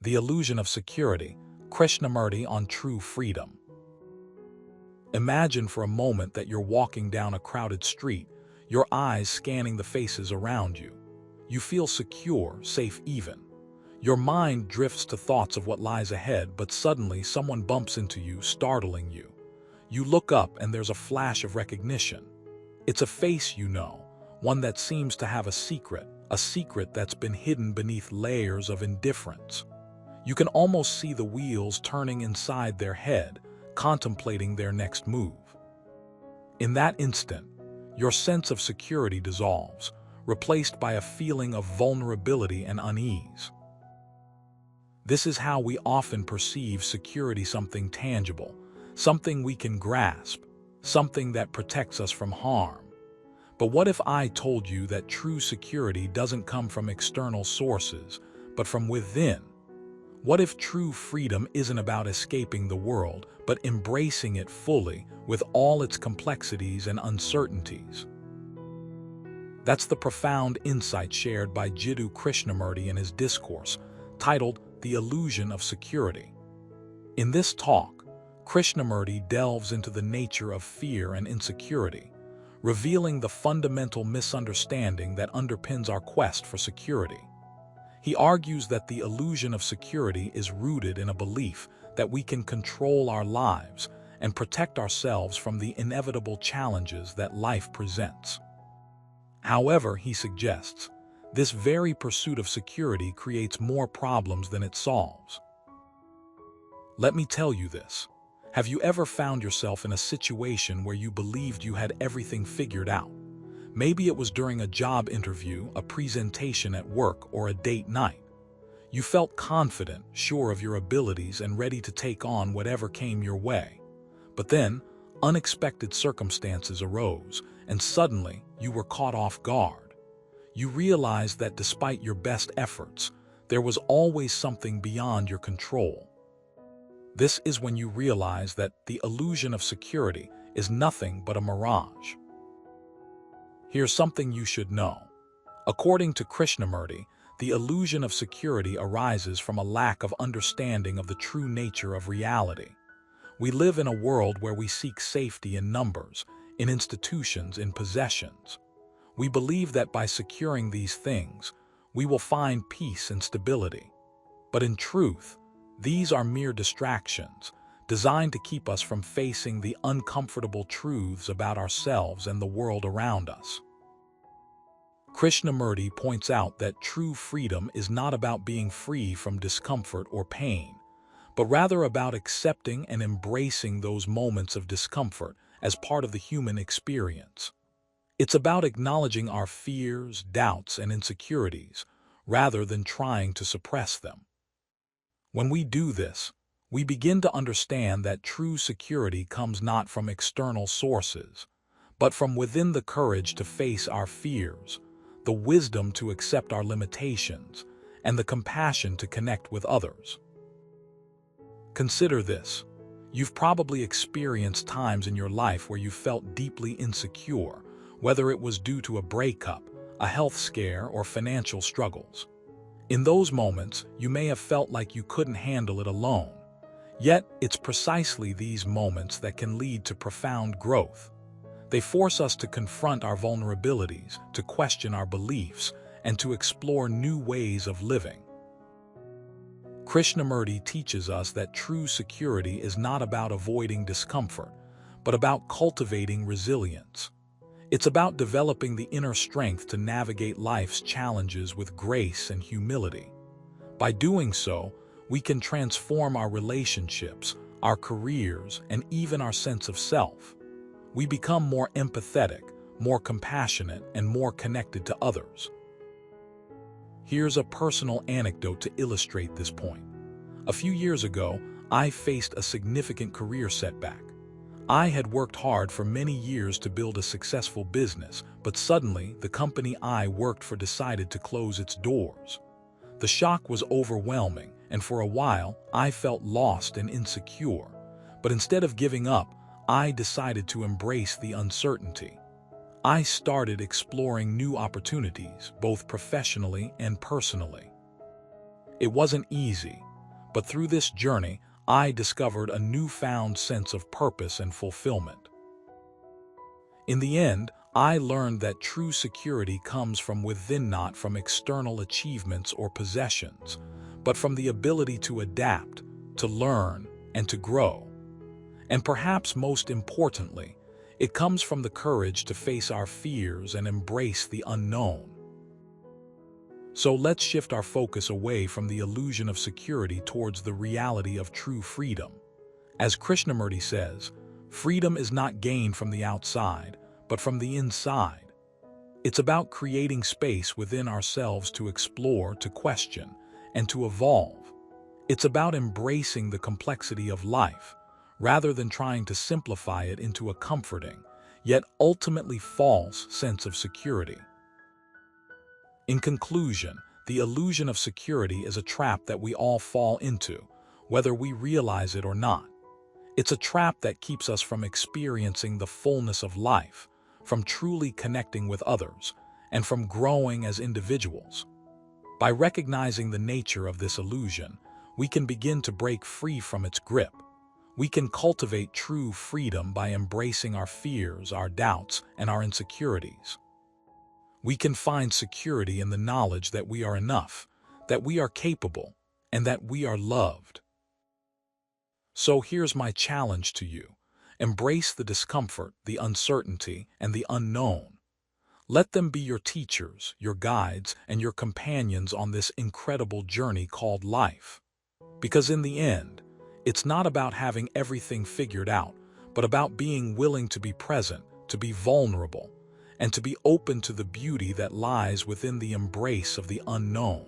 The Illusion of Security, Krishnamurti on True Freedom. Imagine for a moment that you're walking down a crowded street, your eyes scanning the faces around you. You feel secure, safe even. Your mind drifts to thoughts of what lies ahead, but suddenly someone bumps into you, startling you. You look up and there's a flash of recognition. It's a face you know, one that seems to have a secret that's been hidden beneath layers of indifference. You can almost see the wheels turning inside their head, contemplating their next move. In that instant, your sense of security dissolves, replaced by a feeling of vulnerability and unease. This is how we often perceive security: something tangible, something we can grasp, something that protects us from harm. But what if I told you that true security doesn't come from external sources, but from within? What if true freedom isn't about escaping the world, but embracing it fully with all its complexities and uncertainties? That's the profound insight shared by Jiddu Krishnamurti in his discourse, titled The Illusion of Security. In this talk, Krishnamurti delves into the nature of fear and insecurity, revealing the fundamental misunderstanding that underpins our quest for security. He argues that the illusion of security is rooted in a belief that we can control our lives and protect ourselves from the inevitable challenges that life presents. However, he suggests, this very pursuit of security creates more problems than it solves. Let me tell you this. Have you ever found yourself in a situation where you believed you had everything figured out? Maybe it was during a job interview, a presentation at work, or a date night. You felt confident, sure of your abilities, and ready to take on whatever came your way. But then, unexpected circumstances arose, and suddenly you were caught off guard. You realized that despite your best efforts, there was always something beyond your control. This is when you realize that the illusion of security is nothing but a mirage. Here's something you should know. According to Krishnamurti, the illusion of security arises from a lack of understanding of the true nature of reality. We live in a world where we seek safety in numbers, in institutions, in possessions. We believe that by securing these things, we will find peace and stability. But in truth, these are mere distractions, designed to keep us from facing the uncomfortable truths about ourselves and the world around us. Krishnamurti points out that true freedom is not about being free from discomfort or pain, but rather about accepting and embracing those moments of discomfort as part of the human experience. It's about acknowledging our fears, doubts, and insecurities, rather than trying to suppress them. When we do this, we begin to understand that true security comes not from external sources, but from within: the courage to face our fears, the wisdom to accept our limitations, and the compassion to connect with others. Consider this. You've probably experienced times in your life where you felt deeply insecure, whether it was due to a breakup, a health scare, or financial struggles. In those moments, you may have felt like you couldn't handle it alone. Yet, it's precisely these moments that can lead to profound growth. They force us to confront our vulnerabilities, to question our beliefs, and to explore new ways of living. Krishnamurti teaches us that true security is not about avoiding discomfort, but about cultivating resilience. It's about developing the inner strength to navigate life's challenges with grace and humility. By doing so, we can transform our relationships, our careers, and even our sense of self. We become more empathetic, more compassionate, and more connected to others. Here's a personal anecdote to illustrate this point. A few years ago, I faced a significant career setback. I had worked hard for many years to build a successful business, but suddenly the company I worked for decided to close its doors. The shock was overwhelming, and for a while, I felt lost and insecure. But instead of giving up, I decided to embrace the uncertainty. I started exploring new opportunities, both professionally and personally. It wasn't easy. but through this journey, I discovered a newfound sense of purpose and fulfillment. In the end, I learned that true security comes from within, not from external achievements or possessions, but from the ability to adapt, to learn, and to grow. And perhaps most importantly, it comes from the courage to face our fears and embrace the unknown. So let's shift our focus away from the illusion of security towards the reality of true freedom. As Krishnamurti says, freedom is not gained from the outside, but from the inside. It's about creating space within ourselves to explore, to question, and to evolve. It's about embracing the complexity of life, rather than trying to simplify it into a comforting, yet ultimately false sense of security. In conclusion, the illusion of security is a trap that we all fall into, whether we realize it or not. It's a trap that keeps us from experiencing the fullness of life, from truly connecting with others, and from growing as individuals. By recognizing the nature of this illusion, we can begin to break free from its grip. We can cultivate true freedom by embracing our fears, our doubts, and our insecurities. We can find security in the knowledge that we are enough, that we are capable, and that we are loved. So here's my challenge to you. Embrace the discomfort, the uncertainty, and the unknown. Let them be your teachers, your guides, and your companions on this incredible journey called life. Because in the end, it's not about having everything figured out, but about being willing to be present, to be vulnerable, and to be open to the beauty that lies within the embrace of the unknown.